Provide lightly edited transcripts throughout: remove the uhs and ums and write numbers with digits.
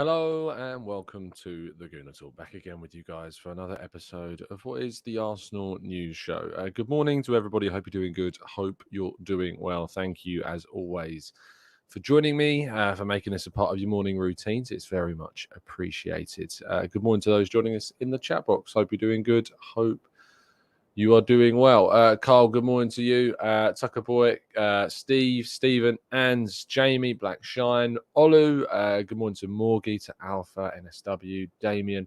Hello and welcome to the Gooner Talk. Back again with you guys for another episode of what is the Arsenal News Show. Good morning to everybody. Hope you're doing good. Hope you're doing well. Thank you, as always, for joining me, for making this a part of your morning routines. It's very much appreciated. Good morning to those joining us in the chat box. Hope you're doing good. Hope you are doing well. Carl, good morning to you. Tucker Boy, Steve, Stephen, and Jamie, Black Shine, Olu. Good morning to Morgie, to Alpha, NSW, Damien,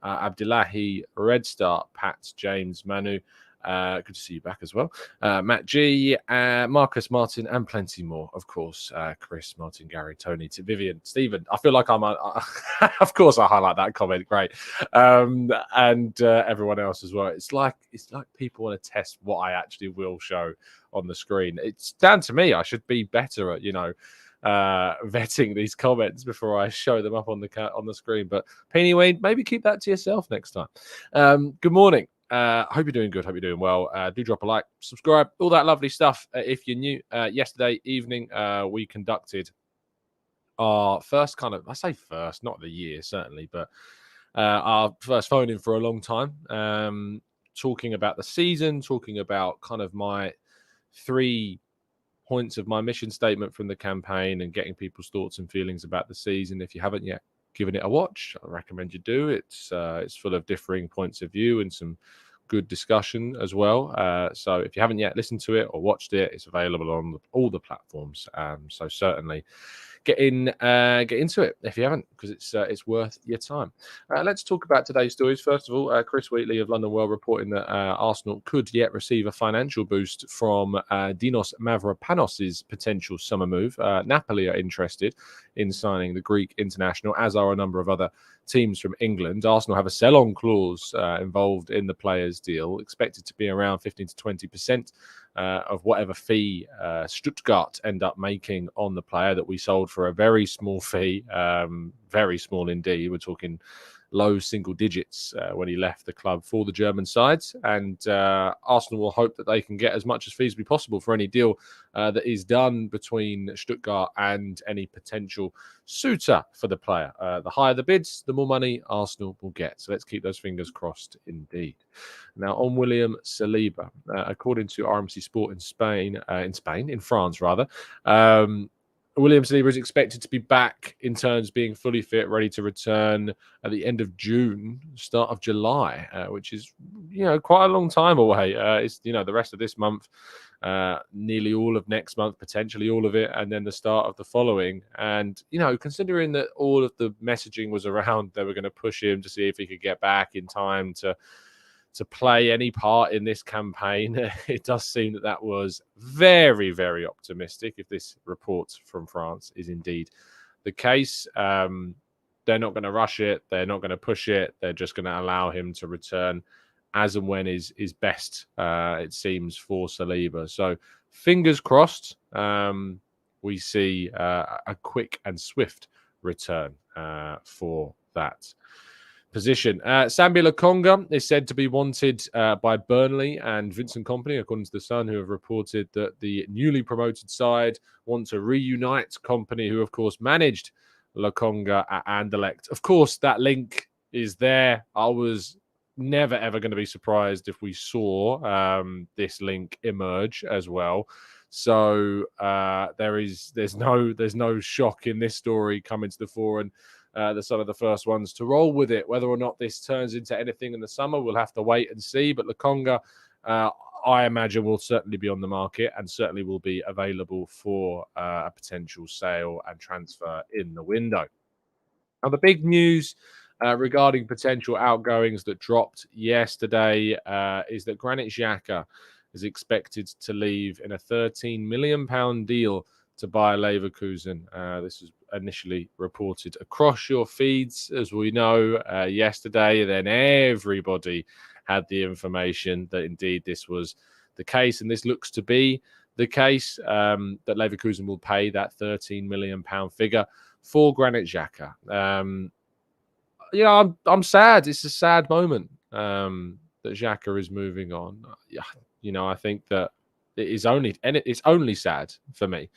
Abdullahi, Red Star, Pat, James, Manu. Good to see you back as well. Matt G, Marcus, Martin, and plenty more, of course. Chris, Martin, Gary, Tony, to Vivian, Stephen. I feel like of course, I highlight that comment. Great, and everyone else as well. It's like people want to test what I actually will show on the screen. It's down to me. I should be better at vetting these comments before I show them up on the screen. But Penny Wayne, maybe keep that to yourself next time. Good morning. Hope you're doing good. Hope you're doing well. Do drop a like, subscribe, all that lovely stuff. If you're new, yesterday evening, we conducted our first I say first, not the year, certainly, but our first phone in for a long time. Talking about the season, talking about kind of my 3 points of my mission statement from the campaign and getting people's thoughts and feelings about the season. If you haven't yet given it a watch, I recommend you do. It's full of differing points of view and some good discussion as well. So if you haven't yet listened to it or watched it, it's available on all the platforms. So certainly get into it if you haven't, because it's worth your time. Let's talk about today's stories. First of all, Chris Wheatley of London World reporting that Arsenal could yet receive a financial boost from Dinos Mavropanos' potential summer move. Napoli are interested in signing the Greek international, as are a number of other teams from England. Arsenal have a sell-on clause involved in the players' deal, expected to be around 15 to 20% of whatever fee Stuttgart end up making on the player that we sold for a very small fee, very small indeed. We're talking low single digits when he left the club for the German sides. And Arsenal will hope that they can get as much as feasibly possible for any deal that is done between Stuttgart and any potential suitor for the player. The higher the bids, the more money Arsenal will get. So let's keep those fingers crossed indeed. Now, on William Saliba, according to RMC Sport in France rather, William Saliba is expected to be back in terms of being fully fit, ready to return at the end of June, start of July, which is, quite a long time away. It's, the rest of this month, nearly all of next month, potentially all of it, and then the start of the following. And, considering that all of the messaging was around, they were going to push him to see if he could get back in time to play any part in this campaign. It does seem that was very, very optimistic if this report from France is indeed the case. They're not going to rush it. They're not going to push it. They're just going to allow him to return as and when is best, it seems, for Saliba. So fingers crossed we see a quick and swift return for that position. Sambi Lokonga is said to be wanted by Burnley and Vincent Kompany, according to The Sun, who have reported that the newly promoted side want to reunite Kompany, who, of course, managed Lokonga at Anderlecht. Of course, that link is there. I was never, ever going to be surprised if we saw this link emerge as well. So there's no shock in this story coming to the fore, and the Sun are the first ones to roll with it. Whether or not this turns into anything in the summer, we'll have to wait and see. But Lokonga, I imagine, will certainly be on the market and certainly will be available for a potential sale and transfer in the window. Now, the big news regarding potential outgoings that dropped yesterday is that Granit Xhaka is expected to leave in a £13 million deal to buy Leverkusen. This was initially reported across your feeds, as we know, yesterday. Then everybody had the information that indeed this was the case, and this looks to be the case, that Leverkusen will pay that £13 million figure for Granit Xhaka. I'm sad. It's a sad moment that Xhaka is moving on. I think that it's only sad for me.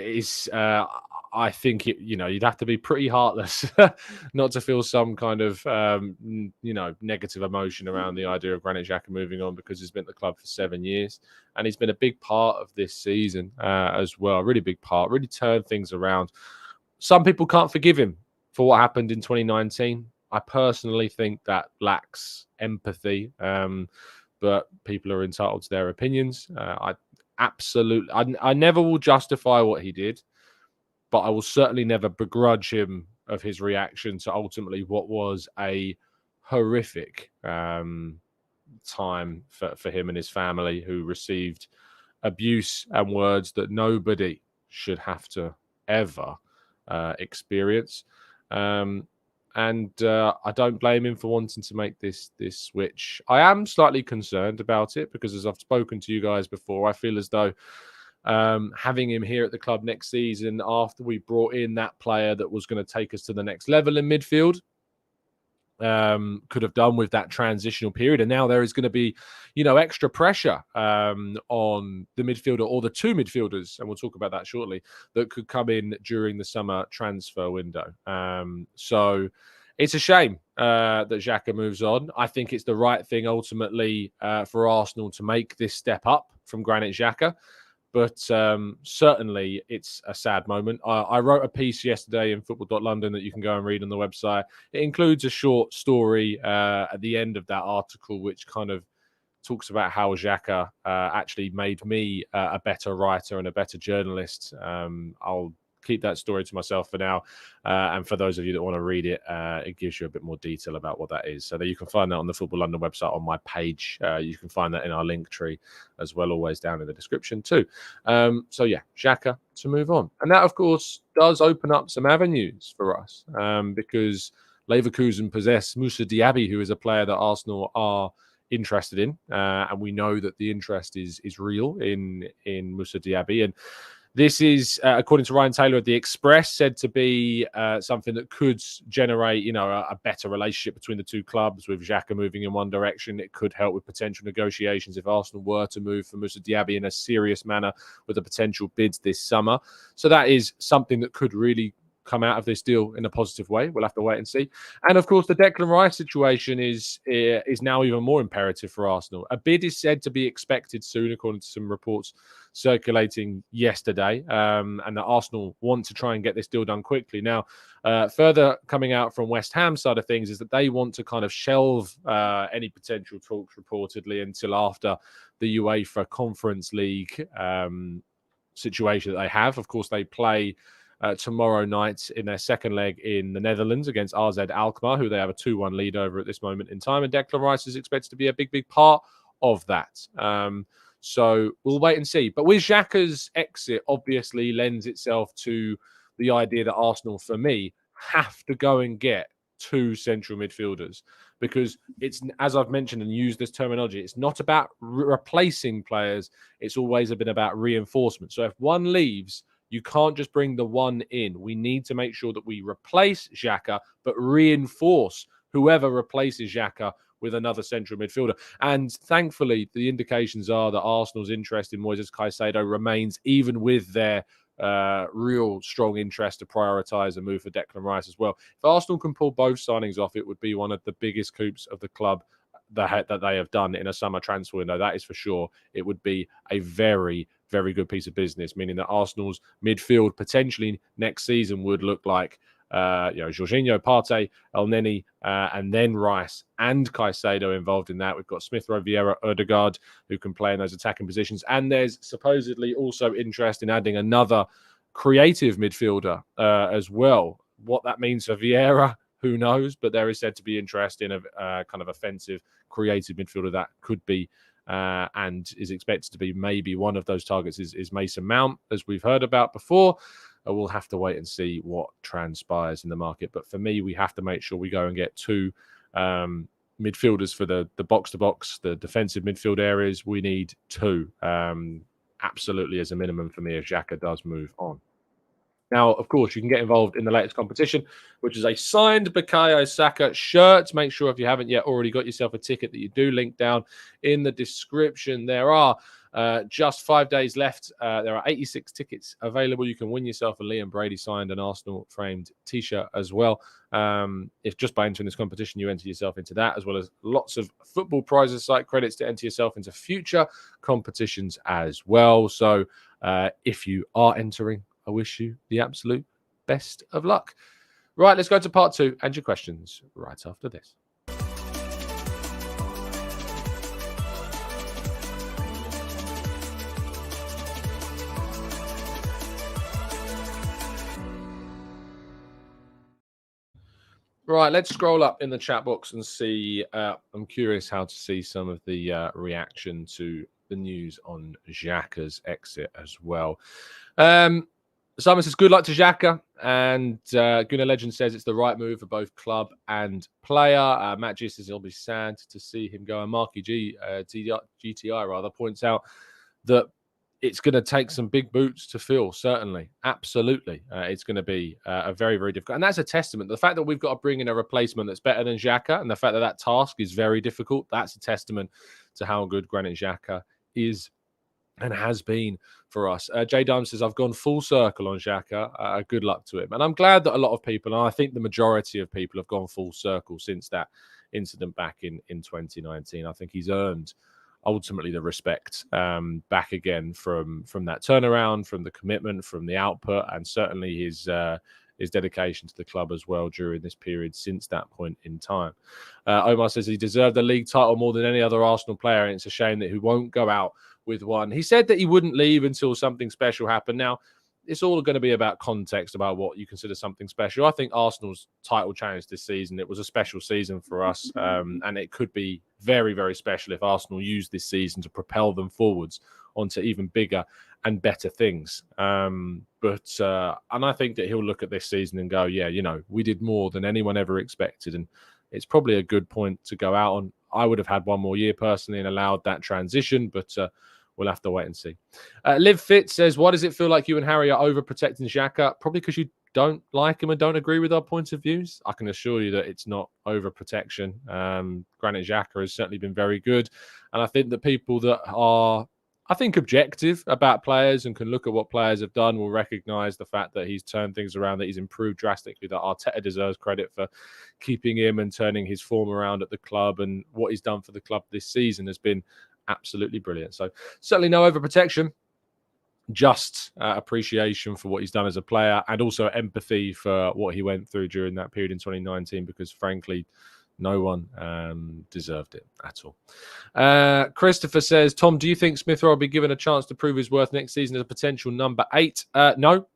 is I think you'd have to be pretty heartless not to feel some kind of negative emotion around the idea of Granit Xhaka moving on, because he's been at the club for 7 years and he's been a big part of this season as well. A really big part, really turned things around. Some people can't forgive him for what happened in 2019. I personally think that lacks empathy, but people are entitled to their opinions. I never will justify what he did, but I will certainly never begrudge him of his reaction to ultimately what was a horrific time for him and his family, who received abuse and words that nobody should have to ever experience. And I don't blame him for wanting to make this switch. I am slightly concerned about it because, as I've spoken to you guys before, I feel as though having him here at the club next season, after we brought in that player that was going to take us to the next level in midfield, could have done with that transitional period. And now there is going to be, extra pressure on the midfielder or the two midfielders, and we'll talk about that shortly, that could come in during the summer transfer window. So it's a shame that Xhaka moves on. I think it's the right thing ultimately for Arsenal to make this step up from Granit Xhaka. But certainly it's a sad moment. I wrote a piece yesterday in football.london that you can go and read on the website. It includes a short story at the end of that article, which kind of talks about how Xhaka actually made me a better writer and a better journalist. I'll keep that story to myself for now. And for those of you that want to read it, it gives you a bit more detail about what that is. So that you can find that on the Football London website on my page. You can find that in our link tree as well, always down in the description too. So yeah, Xhaka to move on. And that, of course, does open up some avenues for us because Leverkusen possess Moussa Diaby, who is a player that Arsenal are interested in. And we know that the interest is real in Moussa Diaby. And this is, according to Ryan Taylor of The Express, said to be something that could generate, a better relationship between the two clubs. With Xhaka moving in one direction, it could help with potential negotiations if Arsenal were to move for Moussa Diaby in a serious manner with the potential bids this summer. So that is something that could really come out of this deal in a positive way. We'll have to wait and see. And of course, the Declan Rice situation is now even more imperative for Arsenal. A bid is said to be expected soon, according to some reports circulating yesterday, and that Arsenal want to try and get this deal done quickly. Now, further coming out from West Ham side of things is that they want to kind of shelve any potential talks reportedly until after the UEFA Conference League situation that they have. Of course, they play tomorrow night in their second leg in the Netherlands against RZ Alkmaar, who they have a 2-1 lead over at this moment in time. And Declan Rice is expected to be a big part of that. So we'll wait and see. But with Xhaka's exit, obviously lends itself to the idea that Arsenal, for me, have to go and get two central midfielders, because it's, as I've mentioned and used this terminology, it's not about replacing players. It's always been about reinforcement. So if one leaves, you can't just bring the one in. We need to make sure that we replace Xhaka, but reinforce whoever replaces Xhaka with another central midfielder. And thankfully, the indications are that Arsenal's interest in Moises Caicedo remains, even with their real strong interest to prioritise a move for Declan Rice as well. If Arsenal can pull both signings off, it would be one of the biggest coups of the club that they have done in a summer transfer window. That is for sure. It would be a very, very good piece of business, meaning that Arsenal's midfield potentially next season would look like Jorginho, Partey, Elneny, and then Rice and Caicedo involved in that. We've got Smith Rowe, Vieira, Odegaard, who can play in those attacking positions. And there's supposedly also interest in adding another creative midfielder as well. What that means for Vieira, who knows? But there is said to be interest in a kind of offensive, creative midfielder that could be and is expected to be maybe one of those targets is Mason Mount, as we've heard about before. We'll have to wait and see what transpires in the market. But for me, we have to make sure we go and get two midfielders for the box-to-box, the defensive midfield areas. We need two, absolutely as a minimum for me, if Xhaka does move on. Now, of course, you can get involved in the latest competition, which is a signed Bukayo Saka shirt. Make sure if you haven't yet already got yourself a ticket that you do, link down in the description. There are Just 5 days left. There are 86 tickets available. You can win yourself a Liam Brady signed and Arsenal framed t-shirt as well. If just by entering this competition, you enter yourself into that, as well as lots of football prizes, site credits to enter yourself into future competitions as well. So if you are entering, I wish you the absolute best of luck. Right, let's go to part 2 and your questions right after this. Right, let's scroll up in the chat box and see. I'm curious how to see some of the reaction to the news on Xhaka's exit as well. Simon says, good luck to Xhaka. And Gooner Legend says it's the right move for both club and player. Matt G says he'll be sad to see him go. And Marky G, GTI rather, points out that it's going to take some big boots to fill, certainly. Absolutely. It's going to be a very, very difficult. And that's a testament. The fact that we've got to bring in a replacement that's better than Xhaka and the fact that that task is very difficult, that's a testament to how good Granit Xhaka is and has been for us. Jay Dime says, I've gone full circle on Xhaka. Good luck to him. And I'm glad that a lot of people, and I think the majority of people, have gone full circle since that incident back in 2019. I think he's earned ultimately the respect back again from that turnaround, from the commitment, from the output, and certainly his dedication to the club as well during this period since that point in time. Omar says he deserved the league title more than any other Arsenal player, and it's a shame that he won't go out with one. He said that he wouldn't leave until something special happened. Now, it's all going to be about context, about what you consider something special. I think Arsenal's title challenge this season, it was a special season for us, and it could be very, very special if Arsenal use this season to propel them forwards onto even bigger and better things. And I think that he'll look at this season and go, yeah, you know, we did more than anyone ever expected, and it's probably a good point to go out on. I would have had one more year personally and allowed that transition, but we'll have to wait and see. Liv Fit says, why does it feel like you and Harry are overprotecting Xhaka? Probably because you don't like him and don't agree with our points of views. I can assure you that it's not overprotection. Granit Xhaka has certainly been very good. And I think that people that are, I think, objective about players and can look at what players have done will recognise the fact that he's turned things around, that he's improved drastically, that Arteta deserves credit for keeping him and turning his form around at the club, and what he's done for the club this season has been absolutely brilliant. So certainly no overprotection, just appreciation for what he's done as a player, and also empathy for what he went through during that period in 2019, because frankly, no one deserved it at all. Christopher says, Tom, do you think Smith Rowe will be given a chance to prove his worth next season as a potential number 8? No.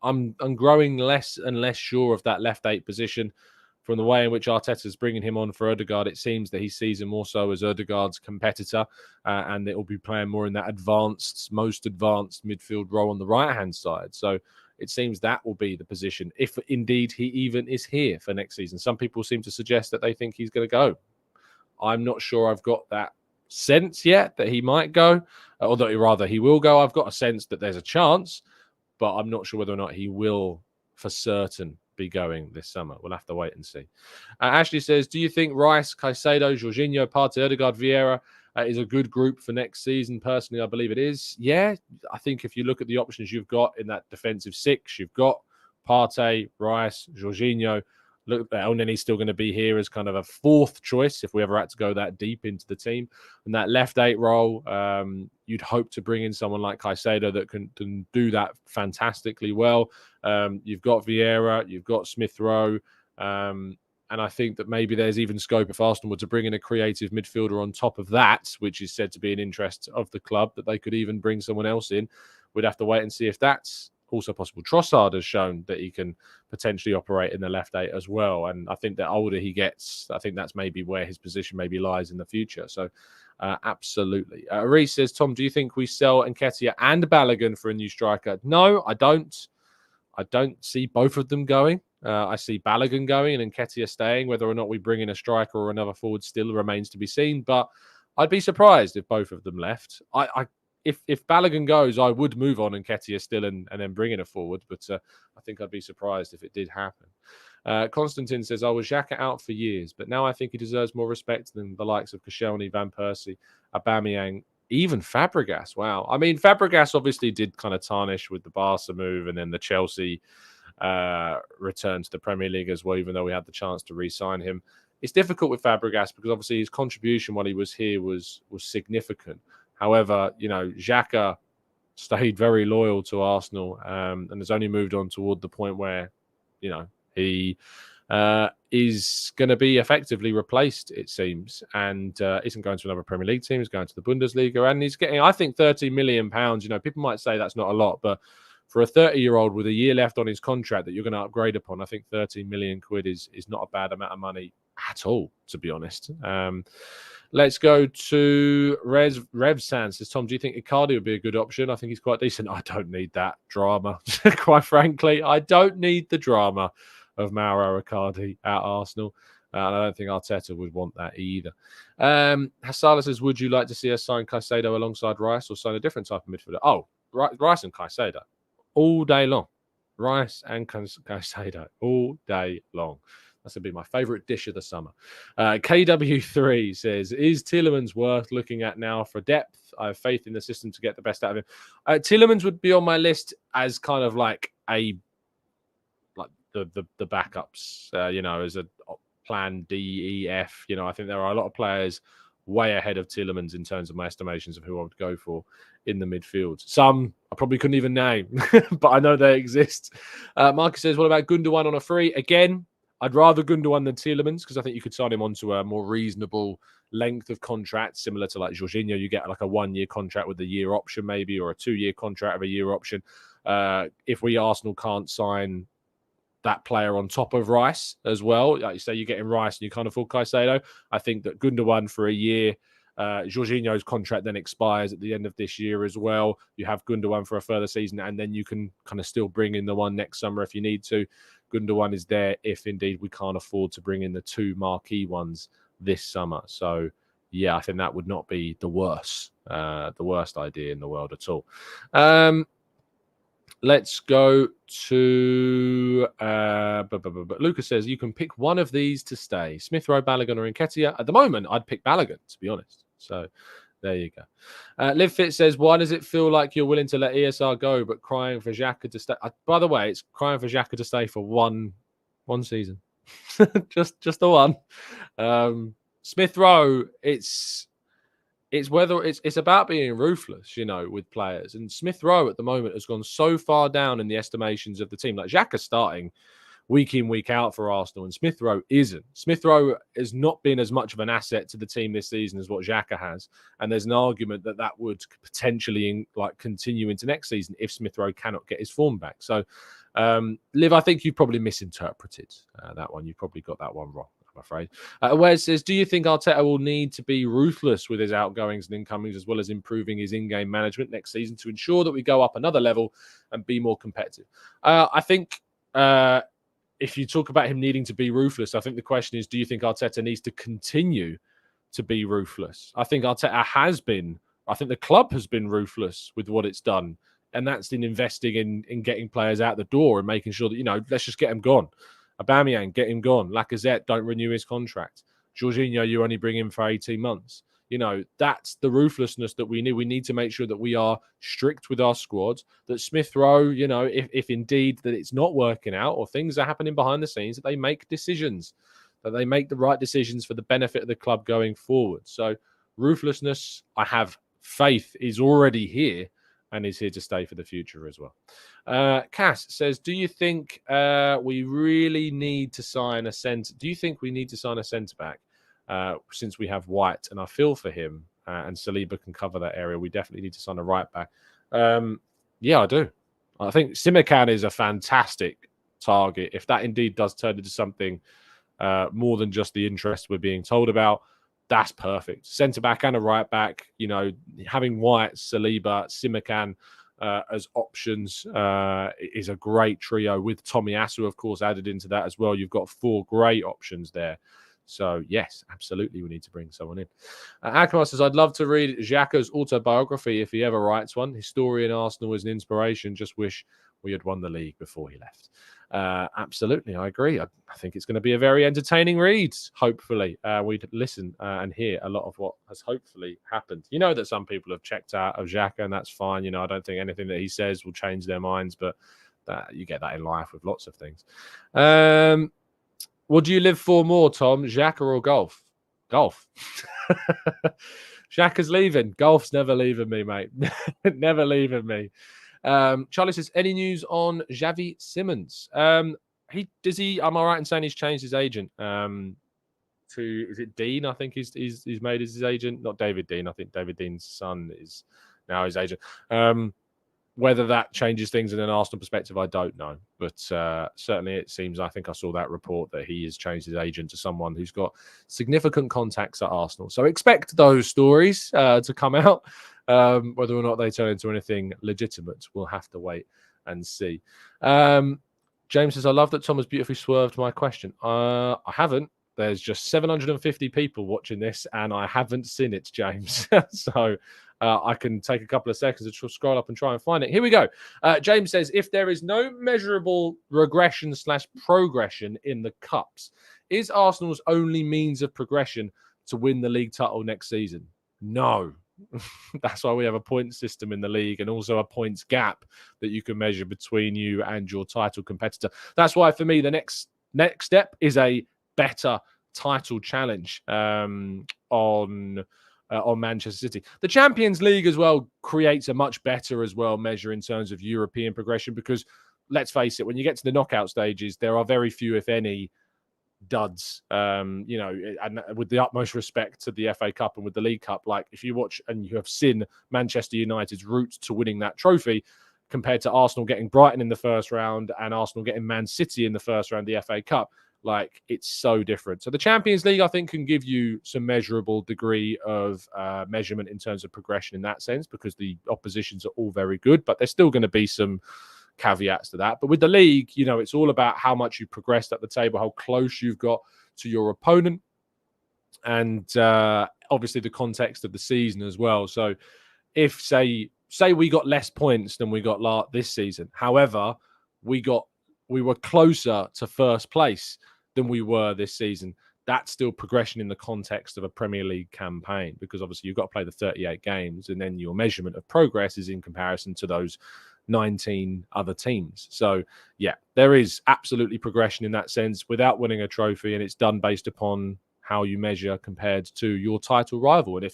I'm growing less and less sure of that left 8 position. From the way in which Arteta's bringing him on for Ødegaard, it seems that he sees him more so as Ødegaard's competitor, and it will be playing more in that most advanced midfield role on the right-hand side. So it seems that will be the position, if indeed he even is here for next season. Some people seem to suggest that they think he's going to go. I'm not sure I've got that sense yet that he might go, although rather he will go. I've got a sense that there's a chance, but I'm not sure whether or not he will for certain be going this summer. We'll have to wait and see. Ashley says, do you think Rice, Caicedo, Jorginho, Partey, Ødegaard, Vieira is a good group for next season? Personally, I believe it is. Yeah, I think if you look at the options you've got in that defensive 6, you've got Partey, Rice, Jorginho. Look, Elneny's still going to be here as kind of a 4th choice if we ever had to go that deep into the team. And that left 8 role, you'd hope to bring in someone like Caicedo that can do that fantastically well. You've got Vieira, you've got Smith Rowe, and I think that maybe there's even scope, if Arsenal were to bring in a creative midfielder on top of that, which is said to be an interest of the club, that they could even bring someone else in. We'd have to wait and see if that's also possible. Trossard has shown that he can potentially operate in the left 8 as well, and I think the older he gets, I think that's maybe where his position maybe lies in the future. So absolutely. Reece says, Tom, do you think we sell Nketiah and Balogun for a new striker? No, I don't. I don't see both of them going. I see Balogun going and Nketiah staying. Whether or not we bring in a striker or another forward still remains to be seen, but I'd be surprised if both of them left. If Balogun goes, I would move on Nketiah still and then bring in a forward, but I think I'd be surprised if it did happen. Constantine says, I was Xhaka out for years, but now I think he deserves more respect than the likes of Koscielny, Van Persie, Aubameyang, even Fabregas. Wow. I mean, Fabregas obviously did kind of tarnish with the Barca move and then the Chelsea return to the Premier League as well, even though we had the chance to re-sign him. It's difficult with Fabregas because obviously his contribution while he was here was significant. However, Xhaka stayed very loyal to Arsenal and has only moved on toward the point where, he is going to be effectively replaced, it seems, and isn't going to another Premier League team. He's going to the Bundesliga, and he's getting, I think, £30 million. People might say that's not a lot, but for a 30-year-old with a year left on his contract that you're going to upgrade upon, I think 30 million quid is not a bad amount of money at all, to be honest. Let's go to Rev San. Says, Tom, do you think Icardi would be a good option? I think he's quite decent. I don't need that drama. Quite frankly, I don't need the drama of Mauro Icardi at Arsenal. And I don't think Arteta would want that either. Hassala says, would you like to see us sign Caicedo alongside Rice or sign a different type of midfielder? Oh, Rice and Caicedo all day long. Rice and Caicedo all day long. That's going to be my favourite dish of the summer. KW3 says, is Tielemans worth looking at now for depth? I have faith in the system to get the best out of him. Tielemans would be on my list as kind of like the backups, as a plan D, E, F. I think there are a lot of players way ahead of Tielemans in terms of my estimations of who I would go for in the midfield. Some I probably couldn't even name, but I know they exist. Marcus says, what about Gundogan on a free? Again, I'd rather Gundogan than Tielemans because I think you could sign him onto a more reasonable length of contract, similar to like Jorginho. You get like a 1-year contract with a year option maybe, or a 2-year contract with a year option. If we Arsenal can't sign that player on top of Rice as well, like you say, you're getting Rice and you can't afford Caicedo. I think that Gundogan for a year, Jorginho's contract then expires at the end of this year as well. You have Gundogan for a further season, and then you can kind of still bring in the one next summer if you need to. Gundogan is there if indeed we can't afford to bring in the 2 marquee ones this summer. So, yeah, I think that would not be the worst idea in the world at all. Let's go to Lucas says, you can pick one of these to stay. Smith Rowe, Balogun, or Nketiah. At the moment, I'd pick Balogun, to be honest. So there you go. LiveFit says, why does it feel like you're willing to let ESR go, but crying for Xhaka to stay? By the way, it's crying for Xhaka to stay for one season. just the one. Smith Rowe, it's whether it's about being ruthless, with players. And Smith Rowe at the moment has gone so far down in the estimations of the team. Like Xhaka starting week in, week out for Arsenal, and Smith Rowe isn't. Smith Rowe has not been as much of an asset to the team this season as what Xhaka has. And there's an argument that would potentially continue into next season if Smith Rowe cannot get his form back. So, Liv, I think you've probably misinterpreted that one. You've probably got that one wrong, I'm afraid. Where it says, do you think Arteta will need to be ruthless with his outgoings and incomings as well as improving his in-game management next season to ensure that we go up another level and be more competitive? I think if you talk about him needing to be ruthless, I think the question is, do you think Arteta needs to continue to be ruthless? I think Arteta has been. I think the club has been ruthless with what it's done. And that's in investing in getting players out the door and making sure that, let's just get them gone. Aubameyang, get him gone. Lacazette, don't renew his contract. Jorginho, you only bring him for 18 months. That's the ruthlessness that we need. We need to make sure that we are strict with our squad, that Smith Rowe, if indeed that it's not working out or things are happening behind the scenes, that they make decisions, that they make the right decisions for the benefit of the club going forward. So ruthlessness, I have faith, is already here and is here to stay for the future as well. Cass says, do you think we really need to sign a centre? Do you think we need to sign a centre-back since we have White? And I feel for him and Saliba can cover that area. We definitely need to sign a right-back. Yeah, I do. I think Simican is a fantastic target. If that indeed does turn into something more than just the interest we're being told about, that's perfect. Centre-back and a right-back, having White, Saliba, Simican as options is a great trio with Tomiyasu, of course, added into that as well. You've got 4 great options there. So, yes, absolutely, we need to bring someone in. Akmal says, I'd love to read Xhaka's autobiography if he ever writes one. Historian Arsenal is an inspiration. Just wish we had won the league before he left. Absolutely, I agree. I think it's going to be a very entertaining read. Hopefully, we'd listen and hear a lot of what has hopefully happened. You know that some people have checked out of Xhaka, and that's fine. You know, I don't think anything that he says will change their minds, but you get that in life with lots of things. What do you live for more, Tom? Xhaka or golf? Golf. Xhaka's leaving. Golf's never leaving me, mate. Never leaving me. Charlie says, any news on Xavi Simons? Am I right in saying he's changed his agent to, is it Dean? I think he's made as his agent. Not David Dean. I think David Dean's son is now his agent. Whether that changes things in an Arsenal perspective, I don't know. But certainly it seems, I think I saw that report that he has changed his agent to someone who's got significant contacts at Arsenal. So expect those stories to come out. Whether or not they turn into anything legitimate, we'll have to wait and see. James says, I love that Tom has beautifully swerved my question. I haven't. There's just 750 people watching this, and I haven't seen it, James. So I can take a couple of seconds to scroll up and try and find it. Here we go. James says, if there is no measurable regression/progression in the Cups, is Arsenal's only means of progression to win the league title next season? No. That's why we have a point system in the league and also a points gap that you can measure between you and your title competitor. That's why, for me, the next step is a better title challenge on Manchester City. The Champions League as well creates a much better as well measure in terms of European progression, because let's face it, when you get to the knockout stages, there are very few, if any, duds. And with the utmost respect to the FA Cup and with the League Cup, like if you watch and you have seen Manchester United's route to winning that trophy compared to Arsenal getting Brighton in the first round and Arsenal getting Man City in the first round of the FA Cup, like it's so different. So the Champions League, I think, can give you some measurable degree of measurement in terms of progression in that sense, because the oppositions are all very good, but there's still going to be some caveats to that. But with the league, it's all about how much you progressed at the table, how close you've got to your opponent, and obviously the context of the season as well. So if say we got less points than we got this season, however, we were closer to first place than we were this season, that's still progression in the context of a Premier League campaign, because obviously you've got to play the 38 games and then your measurement of progress is in comparison to those 19 other teams. So yeah, there is absolutely progression in that sense without winning a trophy, and it's done based upon how you measure compared to your title rival. And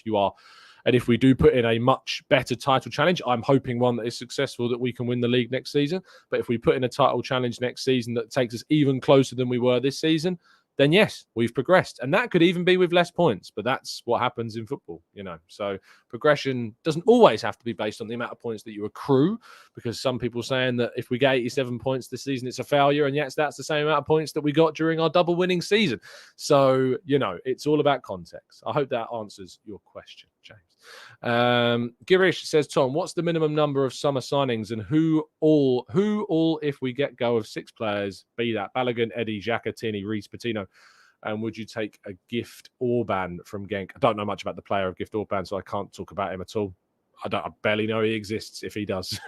if we do put in a much better title challenge, I'm hoping one that is successful, that we can win the league next season. But if we put in a title challenge next season that takes us even closer than we were this season, then yes, we've progressed. And that could even be with less points, but that's what happens in football, So progression doesn't always have to be based on the amount of points that you accrue, because some people are saying that if we get 87 points this season, it's a failure. And yes, that's the same amount of points that we got during our double winning season. So, it's all about context. I hope that answers your question, James. Girish says, Tom, what's the minimum number of summer signings, and who all if we get go of 6 players, be that Balogun, Eddie, Xhaka, Tierney, Reece, Patino, and would you take a Gift Orban from Genk? I don't know much about the player of Gift Orban, so I can't talk about him at all. I barely know he exists, if he does.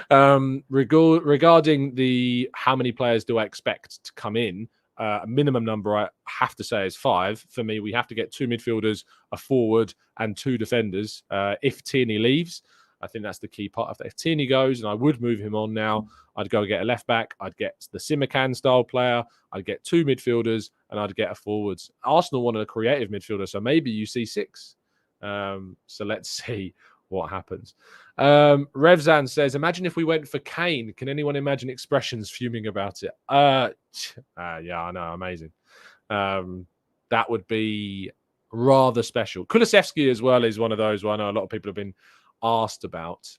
Regarding the how many players do I expect to come in, a minimum number I have to say is 5. For me, we have to get 2 midfielders, a forward, and 2 defenders. If Tierney leaves, I think that's the key part. If Tierney goes, and I would move him on now, I'd go get a left back. I'd get the Simakan style player. I'd get 2 midfielders, and I'd get a forwards. Arsenal wanted a creative midfielder, so maybe you see 6. So let's see what happens. Revzan says, imagine if we went for Kane. Can anyone imagine expressions fuming about it? Yeah, I know. Amazing. That would be rather special. Kulusevski as well is one of those where I know a lot of people have been asked about.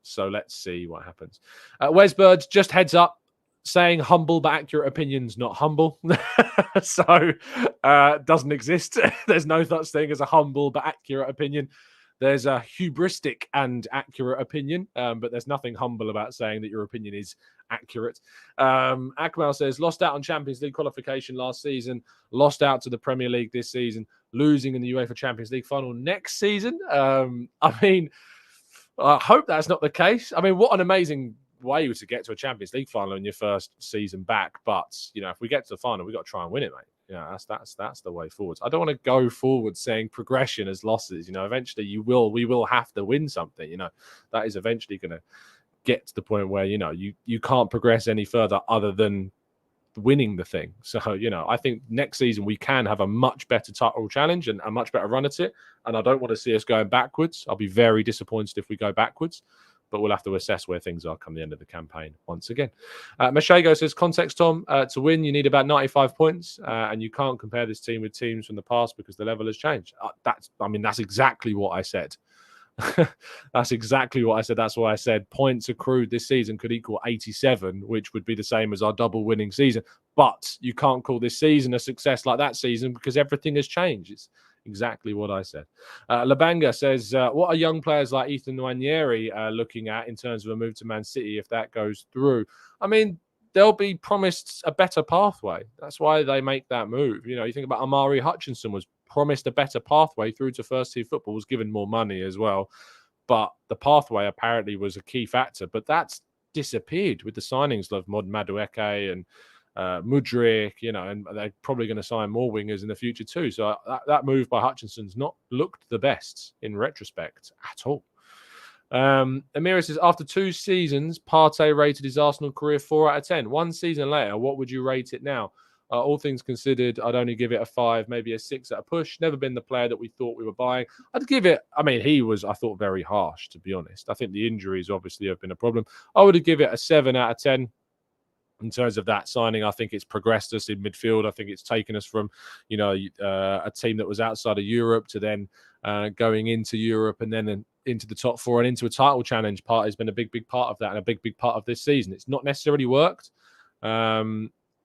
So let's see what happens. Wes Bird, just heads up, saying humble but accurate opinions, not humble. So doesn't exist. There's no such thing as a humble but accurate opinion. There's a hubristic and accurate opinion, but there's nothing humble about saying that your opinion is accurate. Akmal says, lost out on Champions League qualification last season, lost out to the Premier League this season, losing in the UEFA Champions League final next season. I hope that's not the case. What an amazing way to get to a Champions League final in your first season back. But, if we get to the final, we've got to try and win it, mate. That's the way forwards. I don't want to go forward saying progression as losses. Eventually we will have to win something. That is eventually going to get to the point where, you can't progress any further other than winning the thing. So, I think next season we can have a much better title challenge and a much better run at it. And I don't want to see us going backwards. I'll be very disappointed if we go backwards, but we'll have to assess where things are come the end of the campaign once again. Mashego says, context, Tom, to win, you need about 95 points, and you can't compare this team with teams from the past because the level has changed. That's exactly what I said. That's exactly what I said. That's why I said points accrued this season could equal 87, which would be the same as our double winning season. But you can't call this season a success like that season because everything has changed. It's exactly what I said. Labanga says, what are young players like Ethan Nwaneri looking at in terms of a move to Man City if that goes through? They'll be promised a better pathway. That's why they make that move. You think about Amari Hutchinson was promised a better pathway through to first team football, was given more money as well. But the pathway apparently was a key factor. But that's disappeared with the signings of Mod Madueke and Mudryk, and they're probably going to sign more wingers in the future too. So that move by Hutchinson's not looked the best in retrospect at all. Amira says, after 2 seasons, Partey rated his Arsenal career 4 out of 10. 1 season later, what would you rate it now? All things considered, I'd only give it a 5, maybe a 6 at a push. Never been the player that we thought we were buying. I'd give it, he was, I thought, very harsh, to be honest. I think the injuries obviously have been a problem. I would give it a 7 out of 10. In terms of that signing, I think it's progressed us in midfield. I think it's taken us from, a team that was outside of Europe to then going into Europe and then into the top 4 and into a title challenge. Part has been a big part of that and a big part of this season. It's not necessarily worked.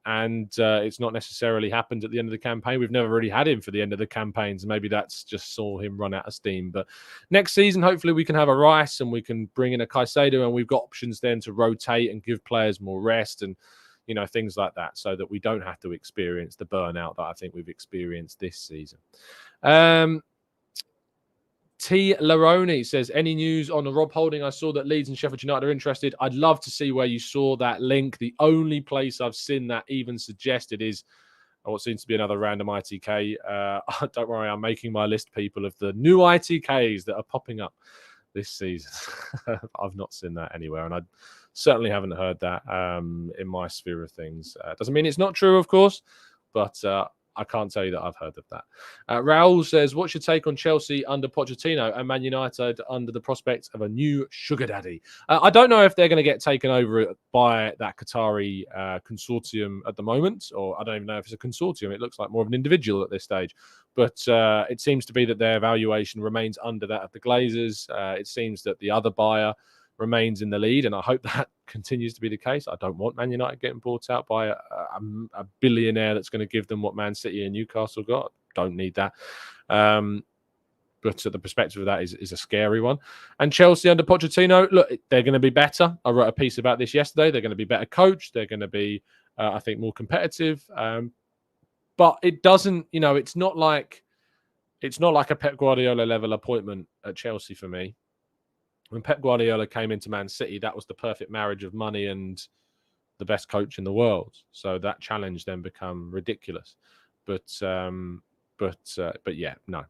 And it's not necessarily happened at the end of the campaign. We've never really had him for the end of the campaigns. Maybe that's just saw him run out of steam. But next season, hopefully we can have a Rice and we can bring in a Caicedo, and we've got options then to rotate and give players more rest and, things like that, so that we don't have to experience the burnout that I think we've experienced this season. T. Laroni says, any news on the Rob Holding? I saw that Leeds and Sheffield United are interested. I'd love to see where you saw that link. The only place I've seen that even suggested is what seems to be another random ITK. Don't worry, I'm making my list, people, of the new ITKs that are popping up this season. I've not seen that anywhere, and I certainly haven't heard that in my sphere of things. Doesn't mean it's not true, of course, but I can't tell you that I've heard of that. Raul says, what's your take on Chelsea under Pochettino and Man United under the prospect of a new sugar daddy? I don't know if they're going to get taken over by that Qatari consortium at the moment, or I don't even know if it's a consortium. It looks like more of an individual at this stage. But it seems to be that their valuation remains under that of the Glazers. It seems that the other buyer remains in the lead, and I hope that continues to be the case. I don't want Man United getting bought out by a billionaire that's going to give them what Man City and Newcastle got. Don't need that. But the perspective of that is a scary one. And Chelsea under Pochettino, look, they're going to be better. I wrote a piece about this yesterday. They're going to be better coached. They're going to be, I think, more competitive. But it doesn't, it's not like a Pep Guardiola level appointment at Chelsea for me. When Pep Guardiola came into Man City, that was the perfect marriage of money and the best coach in the world. So that challenge then become ridiculous. But yeah, no,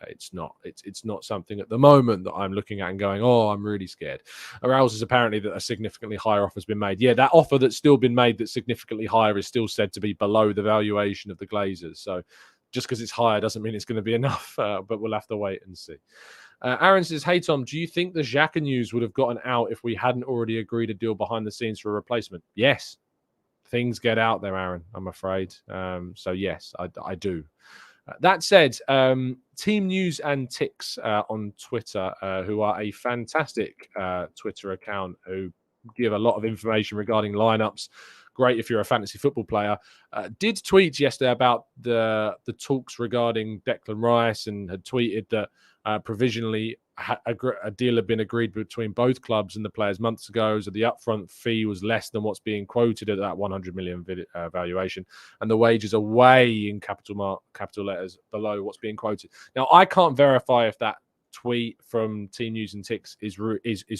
it's not. It's not something at the moment that I'm looking at and going, oh, I'm really scared. Arousal is apparently that a significantly higher offer has been made. Yeah, that offer that's still been made that's significantly higher is still said to be below the valuation of the Glazers. So just because it's higher doesn't mean it's going to be enough. But we'll have to wait and see. Aaron says, hey, Tom, do you think the Xhaka news would have gotten out if we hadn't already agreed a deal behind the scenes for a replacement? Yes. Things get out there, Aaron, I'm afraid. So, yes, I do. That said, Team News and Ticks on Twitter, who are a fantastic Twitter account who give a lot of information regarding lineups. Great if you're a fantasy football player. Did tweet yesterday about the talks regarding Declan Rice and had tweeted that provisionally a deal had been agreed between both clubs and the players months ago. So the upfront fee was less than what's being quoted at that 100 million valuation, and the wages are way in capital letters below what's being quoted. Now, I can't verify if that tweet from Team News and Ticks is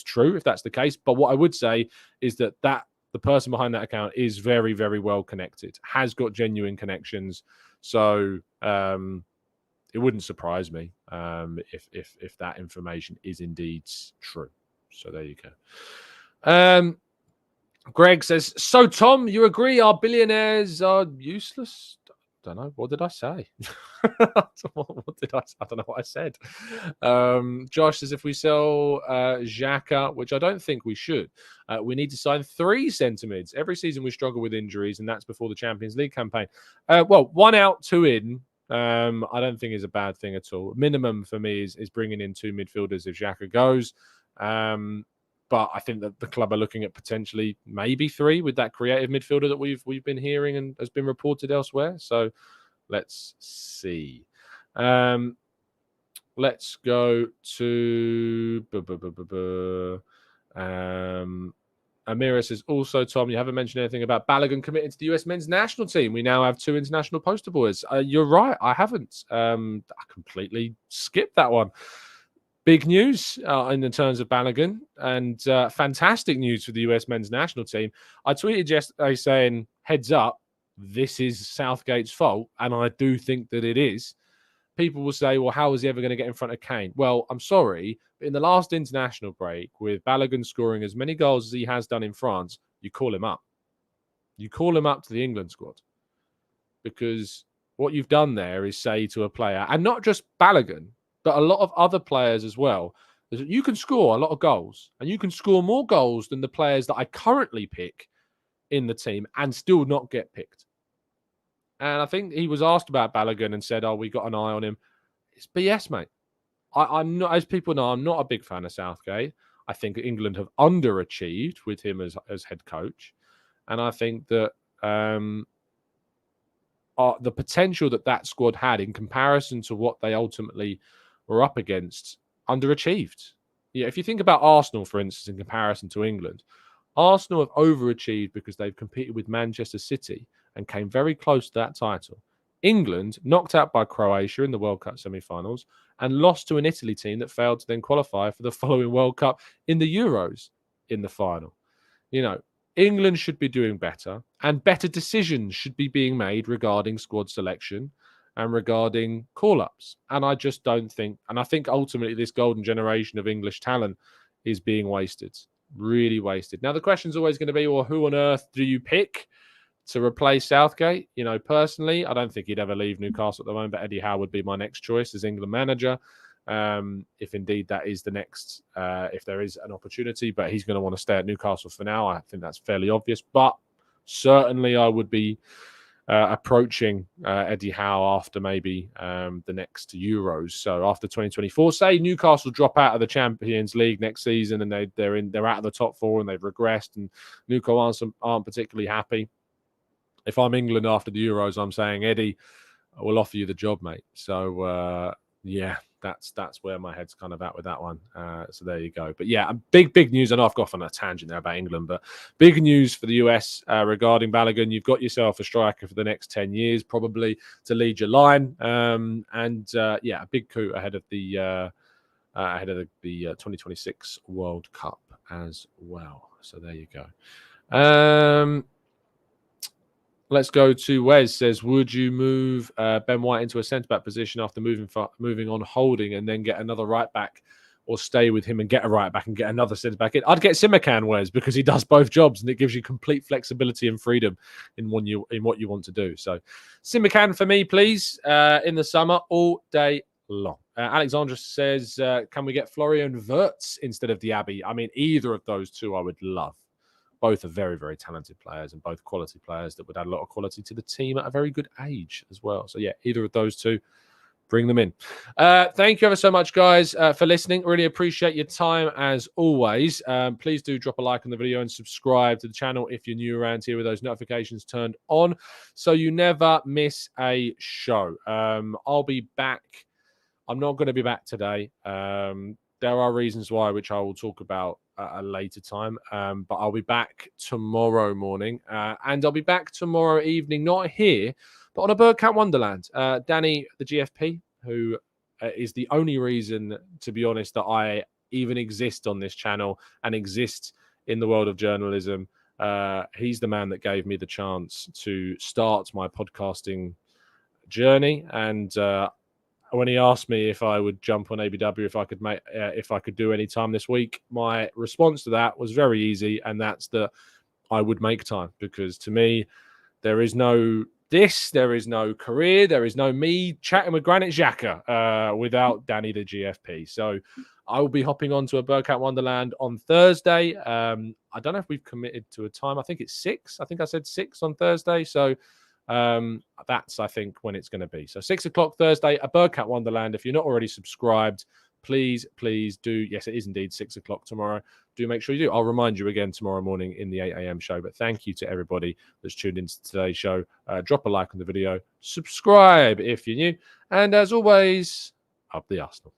true, if that's the case. But what I would say is that the person behind that account is very, very well connected, has got genuine connections. So it wouldn't surprise me if that information is indeed true. So there you go. Greg says, so Tom, you agree our billionaires are useless? Don't know. What did I say? What did I say? I don't know what I said. Josh says, if we sell Xhaka, which I don't think we should, we need to sign 3 centre mids. Every season we struggle with injuries, and that's before the Champions League campaign. Well, 1 out, 2 in. I don't think is a bad thing at all. Minimum for me is bringing in 2 midfielders if Xhaka goes. But I think that the club are looking at potentially maybe 3 with that creative midfielder that we've been hearing and has been reported elsewhere. So let's see. Let's go to Amira says, also, Tom, you haven't mentioned anything about Balogun committing to the US men's national team. We now have 2 international poster boys. You're right. I haven't. I completely skipped that one. Big news in the terms of Balogun, and fantastic news for the US men's national team. I tweeted yesterday saying, heads up, this is Southgate's fault, and I do think that it is. People will say, well, how is he ever going to get in front of Kane? Well, I'm sorry, but in the last international break, with Balogun scoring as many goals as he has done in France, you call him up. You call him up to the England squad. Because what you've done there is say to a player, and not just Balogun, but a lot of other players as well, you can score a lot of goals, and you can score more goals than the players that I currently pick in the team and still not get picked. And I think he was asked about Balogun and said, oh, we got an eye on him. It's BS, mate. I'm not, as people know, I'm not a big fan of Southgate. I think England have underachieved with him as head coach. And I think that the potential that squad had in comparison to what they ultimately were up against, underachieved. Yeah, if you think about Arsenal, for instance, in comparison to England, Arsenal have overachieved because they've competed with Manchester City and came very close to that title. England knocked out by Croatia in the World Cup semi-finals and lost to an Italy team that failed to then qualify for the following World Cup in the Euros in the final. You know, England should be doing better, and better decisions should be being made regarding squad selection and regarding call-ups. And I just don't think, and I think ultimately this golden generation of English talent is being wasted, really wasted. Now, the question's always going to be, well, who on earth do you pick to replace Southgate? You know, personally, I don't think he'd ever leave Newcastle at the moment, but Eddie Howe would be my next choice as England manager. If indeed that is the next, if there is an opportunity, but he's going to want to stay at Newcastle for now. I think that's fairly obvious, but certainly I would be approaching Eddie Howe after maybe the next Euros. So after 2024, say Newcastle drop out of the Champions League next season and they're out of the top 4 and they've regressed and Newcastle aren't particularly happy. If I'm England after the Euros, I'm saying, Eddie, I will offer you the job, mate. So yeah, that's where my head's kind of at with that one. So there you go. But yeah, big news. I know I've got off on a tangent there about England, but big news for the US regarding Balogun. You've got yourself a striker for the next 10 years, probably to lead your line. Yeah, a big coup ahead of the 2026 World Cup as well. So there you go. Let's go to Wes. Says, would you move Ben White into a centre-back position after moving on Holding and then get another right-back, or stay with him and get a right-back and get another centre-back in? I'd get Simican, Wes, because he does both jobs and it gives you complete flexibility and freedom in what you want to do. So Simican for me, please, in the summer, all day long. Alexandra says, can we get Florian Wirtz instead of Diaby? I mean, either of those two I would love. Both are very, very talented players and both quality players that would add a lot of quality to the team at a very good age as well. So, yeah, either of those two, bring them in. Thank you ever so much, guys, for listening. Really appreciate your time as always. Please do drop a like on the video and subscribe to the channel if you're new around here with those notifications turned on so you never miss a show. I'll be back. I'm not going to be back today. There are reasons why, which I will talk about at a later time. But I'll be back tomorrow morning. And I'll be back tomorrow evening, not here, but on a Bird Camp Wonderland. Danny, the GFP, who is the only reason, to be honest, that I even exist on this channel and exist in the world of journalism. He's the man that gave me the chance to start my podcasting journey. And when he asked me if I would jump on ABW, if I could do any time this week, my response to that was very easy, and that's that I would make time, because to me, there is no career, there is no me chatting with Granit Xhaka without Danny the GFP. So I will be hopping on to a Birdcat Wonderland on Thursday. I don't know if we've committed to a time. I think it's 6. I think I said 6 on Thursday. So that's, I think, when it's going to be. So 6 o'clock Thursday, a Birdcat Wonderland. If you're not already subscribed, please do. Yes, it is indeed 6 o'clock tomorrow. Do make sure you do. I'll remind you again tomorrow morning in the 8 a.m. show. But thank you to everybody that's tuned into today's show. Drop a like on the video. Subscribe if you're new. And as always, up the Arsenal.